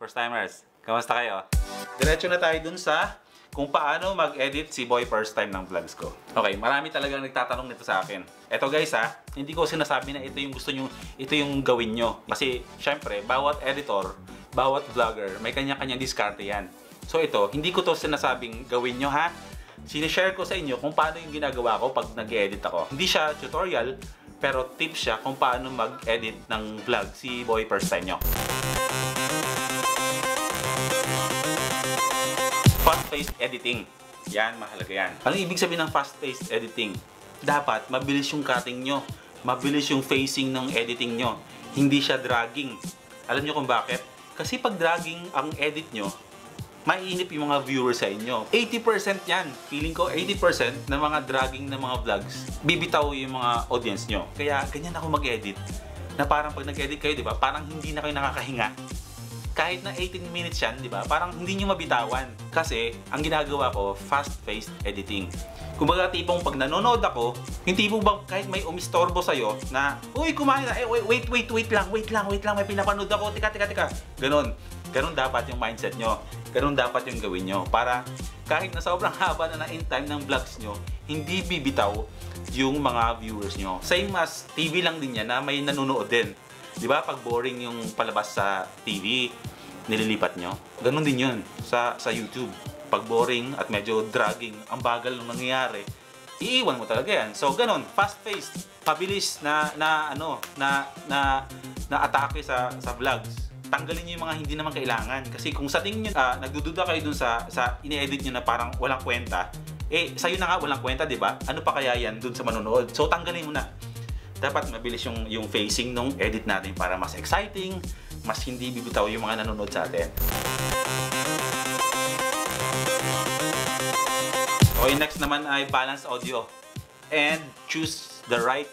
First timers, kamusta kayo? Diretso na tayo dun sa kung paano mag-edit si Boy first time ng vlogs ko. Okay, marami talagang nagtatanong nito sa akin. Eto guys hindi ko sinasabi na ito yung gusto nyo, ito yung gawin nyo. Kasi syempre, bawat editor, bawat vlogger, may kanya-kanyang diskarte yan. So ito, hindi ko to sinasabing gawin nyo ha. Sinishare ko sa inyo kung paano yung ginagawa ko pag nag-edit ako. Hindi siya tutorial, pero tips siya kung paano mag-edit ng vlog si Boy first time nyo. Fast-paced editing. Yan, mahalaga yan. Ano ibig sabihin ng fast-paced editing? Dapat mabilis yung cutting nyo. Mabilis yung phasing ng editing nyo. Hindi siya dragging. Alam nyo kung bakit? Kasi pag dragging ang edit nyo, maiinip yung mga viewers sa inyo. 80% yan. Feeling ko 80% ng mga dragging ng mga vlogs, bibitaw yung mga audience nyo. Kaya ganyan ako mag-edit. Na parang pag nag-edit kayo, di ba? Parang hindi na kayo nakakahinga. Kahit na 18 minutes yan, di ba? Parang hindi nyo mabitawan. Kasi, ang ginagawa ko, fast-paced editing. Kumbaga, tipong pag nanonood ako, yung tipong bang kahit may umistorbo sa'yo na, uy, kumain na, wait lang, may pinapanood ako, tika. Ganon. Ganon dapat yung mindset nyo. Ganon dapat yung gawin nyo. Para kahit na sobrang haba na in time ng vlogs nyo, hindi bibitaw yung mga viewers nyo. Same as TV lang din yan na may nanonood din. Di ba? Pag boring yung palabas sa TV, nililipat nyo. Ganon din yun sa YouTube. Pag boring at medyo dragging, ang bagal nung nangyayari, iiwan mo talaga yan. So, ganon. Fast-paced. Pabilis na atake sa vlogs. Tanggalin nyo yung mga hindi naman kailangan. Kasi kung sa tingin nyo, nagdududa kayo dun sa ine-edit nyo na parang walang kwenta, sa'yo na nga walang kwenta, di ba? Ano pa kaya yan dun sa manonood? So, tanggalin mo na. Dapat mabilis yung phasing ng edit natin para mas exciting, mas hindi bibitaw yung mga nanonood sa atin. Okay, next naman ay balance audio and choose the right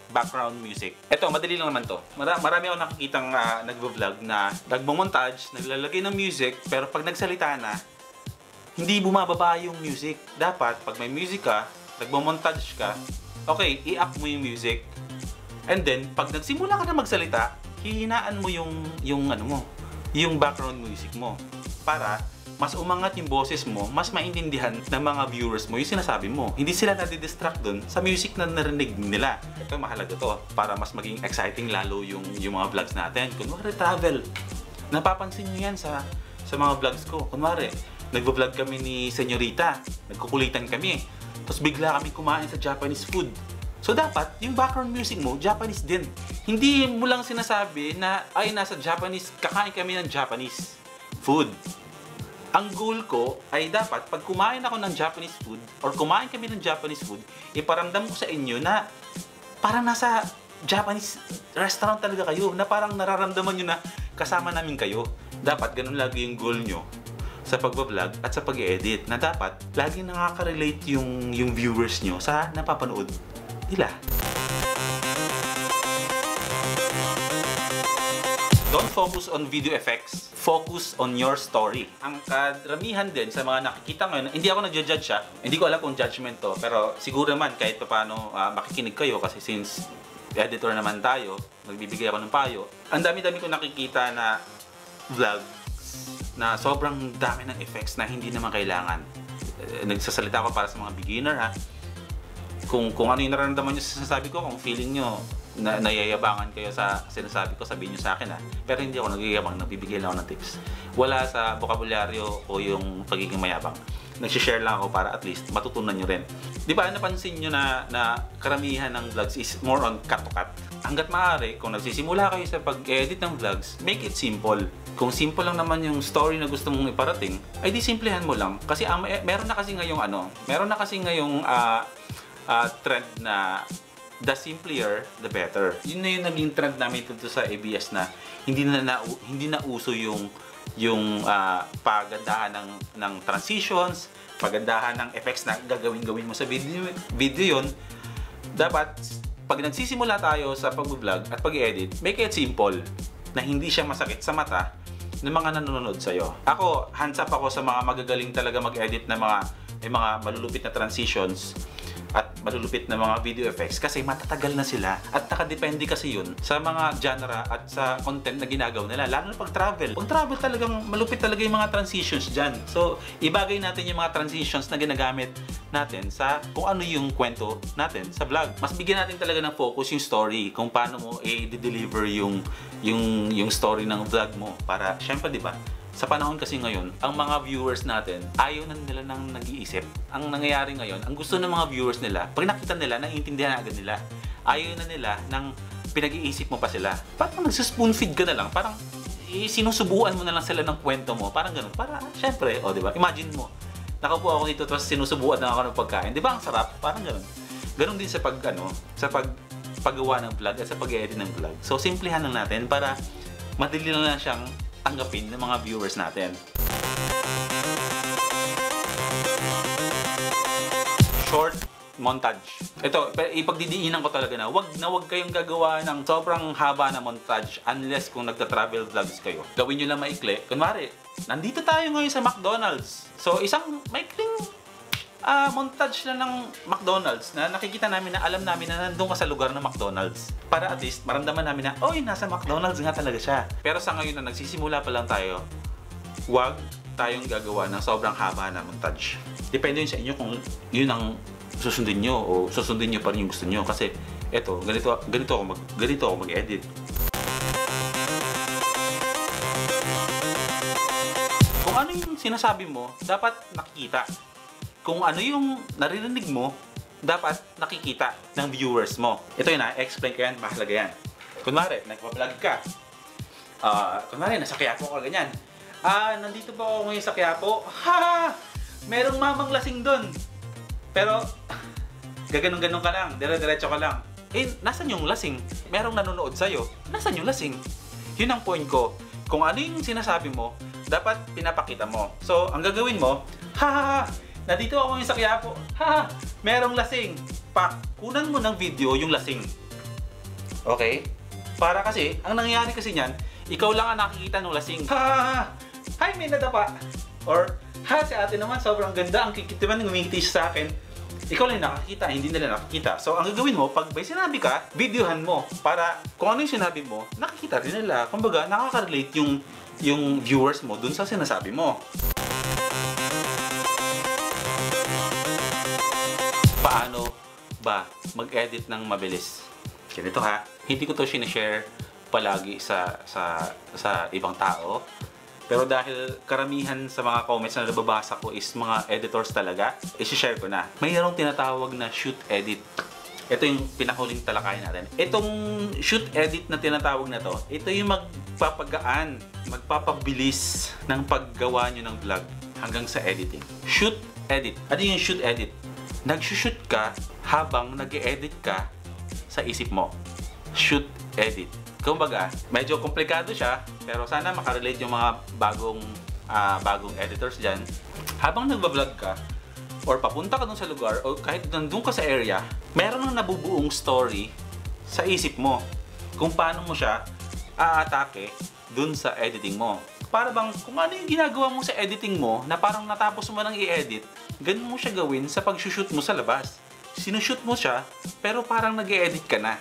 background music. Ito, madali lang naman to. Marami ako nakikitang nagvo-vlog na nagmo-montage, naglalagay ng music, pero pag nagsalita na, hindi bumababa yung music. Dapat, pag may music ka, nagmo-montage ka, okay, i-up mo yung music. And then, pag nagsimula ka na magsalita, hihinaan mo yung background music mo. Para mas umangat yung boses mo, mas maintindihan ng mga viewers mo yung sinasabi mo. Hindi sila nadidistract dun sa music na narinig nila. Ito, mahalaga to para mas maging exciting lalo yung mga vlogs natin. Kunwari, travel. Napapansin nyo yan sa mga vlogs ko. Kunwari, nagvo-vlog kami ni Senyorita. Nagkukulitan kami. Tapos bigla kami kumain sa Japanese food. So dapat, yung background music mo, Japanese din. Hindi mo lang sinasabi na, ay, nasa Japanese, kakain kami ng Japanese food. Ang goal ko ay dapat, pag kumain ako ng Japanese food, or kumain kami ng Japanese food, iparamdam ko sa inyo na parang nasa Japanese restaurant talaga kayo, na parang nararamdaman nyo na kasama namin kayo. Dapat, ganun lagi yung goal nyo sa pagbablog at sa pag-edit, na dapat, lagi nakaka-relate yung viewers nyo sa napapanood nila. Don't focus on video effects. Focus on your story. Ang karamihan din sa mga nakikita ngayon, hindi ako nagja-judge siya. Hindi ko alam kung judgment to, pero siguro naman kahit paano makikinig kayo kasi since editor naman tayo, nagbibigay ako ng payo. Ang dami-dami ko nakikita na vlogs na sobrang dami ng effects na hindi naman kailangan. Nagsasalita ako para sa mga beginner ha. Kung ano yung nararamdaman nyo sa sinasabi ko, kung feeling nyo na nayayabangan kayo sa sinasabi ko, sabihin nyo sa akin ha. Pero hindi ako nagyayabang, nagbibigay lang ako ng tips. Wala sa bokabularyo o yung pagiging mayabang. Nagsishare lang ako para at least matutunan nyo rin. Di ba napansin nyo na karamihan ng vlogs is more on cut to cut? Hanggat maaari, kung nagsisimula kayo sa pag-edit ng vlogs, make it simple. Kung simple lang naman yung story na gusto mong iparating, ay di simplehan mo lang. Kasi meron na kasi ngayong trend na the simpler, the better. Yun na yung naging trend namin dito sa ABS na hindi na uso yung pagandahan ng transitions, pagandahan ng effects na gagawin mo sa video yun. Dapat, pag nagsisimula tayo sa pag-vlog at pag-edit, make it simple, na hindi siya masakit sa mata ng mga nanonood sa'yo. Ako, hands up ako sa mga magagaling talaga mag-edit na may mga malulupit na transitions. at malulupit na mga video effects kasi matatagal na sila at nakadepende kasi yun sa mga genre at sa content na ginagawa nila, lalo na pag travel. Pag travel talagang malupit talaga yung mga transitions dyan. So, ibagay natin yung mga transitions na ginagamit natin sa kung ano yung kwento natin sa vlog. Mas bigyan natin talaga ng focus yung story, kung paano mo i-deliver yung story ng vlog mo para, syempre, di ba? Sa panahon kasi ngayon, ang mga viewers natin, ayaw na nila nang nag-iisip. Ang nangyayari ngayon, ang gusto ng mga viewers nila, pag nakita nila, naiintindihan agad nila. Ayaw na nila nang pinag-iisip mo pa sila. Parang nagsuspoon feed ka na lang, parang sinusubuan mo na lang sila ng kwento mo, parang ganun. Para, syempre, di ba? Imagine mo, nakaupo ako dito, tapos sinusubuan na ako ng pagkain. Di ba ang sarap? Parang ganun. Ganun din sa paggawa ng vlog at sa pag-edit ng vlog. So, simplihan lang natin para madali lang siyang tanggapin ng mga viewers natin. Short montage. Ito, ipagdidiinan ko talaga na wag kayong gagawa ng sobrang haba na montage unless kung nagta-travel vlogs kayo. Gawin nyo lang maikli. Kunwari, nandito tayo ngayon sa McDonald's. So, isang maikling montage na ng McDonald's na nakikita namin na alam namin na nandun ka sa lugar ng McDonald's. Para at least maramdaman namin na, oy, nasa McDonald's nga talaga siya. Pero sa ngayon na nagsisimula pa lang tayo, wag tayong gagawa ng sobrang haba na montage. Depende yun sa inyo kung yun ang susundin nyo o susundin nyo pa rin yung gusto nyo. Kasi eto, ganito ako mag-edit. Kung ano yung sinasabi mo, dapat nakikita. Kung ano yung naririnig mo, dapat nakikita ng viewers mo. Ito yun explain ko yan, mahalaga yan. Kunwari, nagpa-vlog ka. Kunwari, nasa Quiapo ka, ganyan. Nandito ba ako ngayon sa Quiapo? Ha! Merong mamang lasing doon. Pero, gaganong-ganong ka lang, dire-diretso ka lang. Nasan yung lasing? Merong nanonood sa'yo. Nasan yung lasing? Yun ang point ko. Kung ano yung sinasabi mo, dapat pinapakita mo. So, ang gagawin mo, ha! Nandito ako ngayon sa Quiapo. Ha! Merong lasing. Kunan mo ng video yung lasing. Okay? Para kasi, ang nangyayari kasi niyan, ikaw lang ang nakikita ng lasing. Ha! Hay, may nadapa. Or, ha, si ate naman, sobrang ganda. Ang kikit naman, ngumingiti sa akin. Ikaw lang nakakita, hindi nila nakikita. So, ang gagawin mo, pag may sinabi ka, videohan mo. Para kung ano yung sinabi mo, nakikita rin nila. Kumbaga, nakaka-relate yung viewers mo dun sa sinasabi mo. Paano ba mag-edit ng mabilis? Ganito ha, hindi ko to sinishare palagi sa ibang tao. Pero dahil karamihan sa mga comments na nababasa ko is mga editors talaga, isi-share ko na. Mayroong tinatawag na shoot edit. Ito yung pinakahuling talakayan natin. Itong shoot edit na tinatawag na to, ito yung magpapagaan, magpapabilis ng paggawa nyo ng vlog hanggang sa editing. Shoot edit. Ano yung shoot edit? Nag-shoot ka habang nag-edit ka sa isip mo. Shoot edit. Kumbaga, medyo komplikado siya, pero sana makarelate yung mga bagong editors dyan. Habang nagbablog ka, or papunta ka dun sa lugar, o kahit nandun ka sa area, meron nang nabubuong story sa isip mo kung paano mo siya aatake dun sa editing mo. Para bang kung ano yung ginagawa mo sa editing mo na parang natapos mo nang i-edit, ganun mo siya gawin sa pag-shoot mo sa labas. Sinushoot mo siya, pero parang nag-i-edit ka na.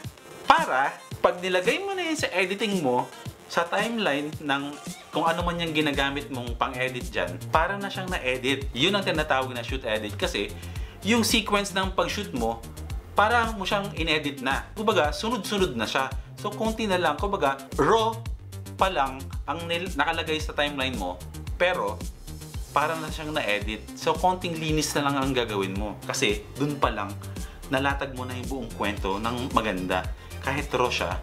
Para, pag nilagay mo na yun sa editing mo, sa timeline ng kung ano man yung ginagamit mong pang-edit dyan, para na siyang na-edit. Yun ang tinatawag na shoot edit kasi yung sequence ng pag-shoot mo, para mo siyang in-edit na. Kumbaga, sunod-sunod na siya. So, konti na lang. Kumbaga, raw pa lang ang nakalagay sa timeline mo, pero para na siyang na-edit. So, konting linis na lang ang gagawin mo. Kasi, dun pa lang, nalatag mo na yung buong kwento ng maganda. Kahit raw siya,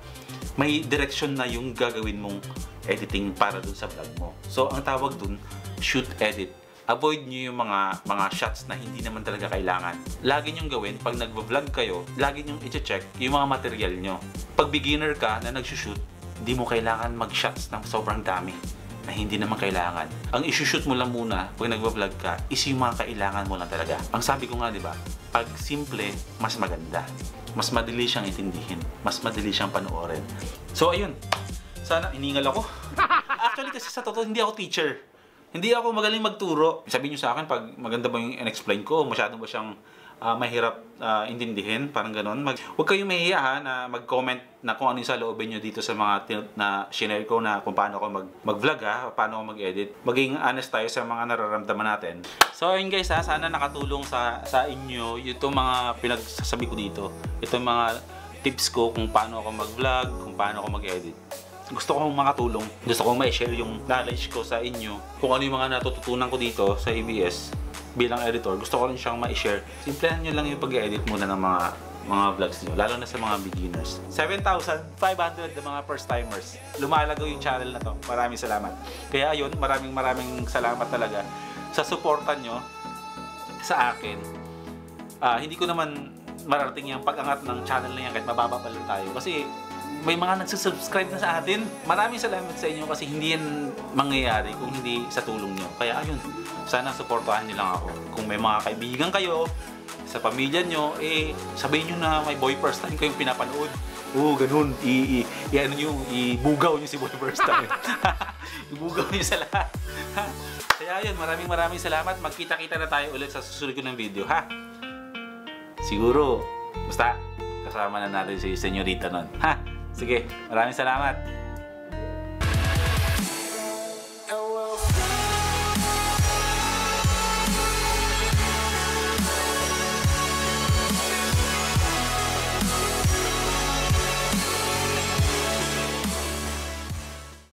may direction na yung gagawin mong editing para dun sa vlog mo. So, ang tawag dun, shoot edit. Avoid nyo yung mga shots na hindi naman talaga kailangan. Lagi nyong gawin, pag nagvo-vlog kayo, lagi nyong i-check yung mga material nyo. Pag beginner ka na nagsushoot, hindi mo kailangan mag-shots ng sobrang dami na hindi naman kailangan. Ang isushoot mo lang muna pag nagvo-vlog ka is yung mga kailangan mo lang talaga. Ang sabi ko nga, di ba, pag simple, mas maganda. Mas madali siyang intindihin. Mas madali siyang panoorin. So, ayun. Sana iningal ako. Actually, kasi sa totoo, hindi ako teacher. Hindi ako magaling magturo. Sabihin nyo sa akin, pag maganda ba yung in-explain ko, masyado ba siyang mahirap intindihin, parang ganun. Huwag kayong mahihiya ha, na mag-comment na kung ano yung sa loobin nyo dito sa mga na share ko na kung paano ako mag-vlog ha, paano ako mag-edit. Maging honest tayo sa mga nararamdaman natin. So ayun guys ha, sana nakatulong sa inyo itong mga pinagsasabi ko dito. Itong mga tips ko kung paano ako mag-vlog, kung paano ako mag-edit. Gusto kong makatulong. Gusto kong ma-share yung knowledge ko sa inyo. Kung ano yung mga natututunan ko dito sa ABS bilang editor. Gusto ko rin siyang ma-share. Simplahan nyo lang yung pag-edit muna ng mga vlogs nyo. Lalo na sa mga beginners. 7,500 na mga first timers. Lumalago yung channel na to. Maraming salamat. Kaya ayun, maraming salamat talaga sa suporta nyo sa akin. Hindi ko naman mararating yung pag-angat ng channel na yan kahit mababa pa lang tayo. Kasi may mga nagsusubscribe na sa atin. Maraming salamat sa inyo kasi hindi yan mangyayari kung hindi sa tulong nyo. Kaya ayun, sana supportahan nyo lang ako. Kung may mga kaibigan kayo, sa pamilya nyo, sabihin nyo na may boy first time kayong pinapanood. Ganun. Ano nyo, ibugaw nyo si boy first time. Ibugaw nyo sa lahat. Kaya ayun, maraming salamat. Magkita-kita na tayo ulit sa susunod ko ng video, ha? Siguro, basta kasama na natin si Senyorita nun. Ha? Sige, maraming salamat.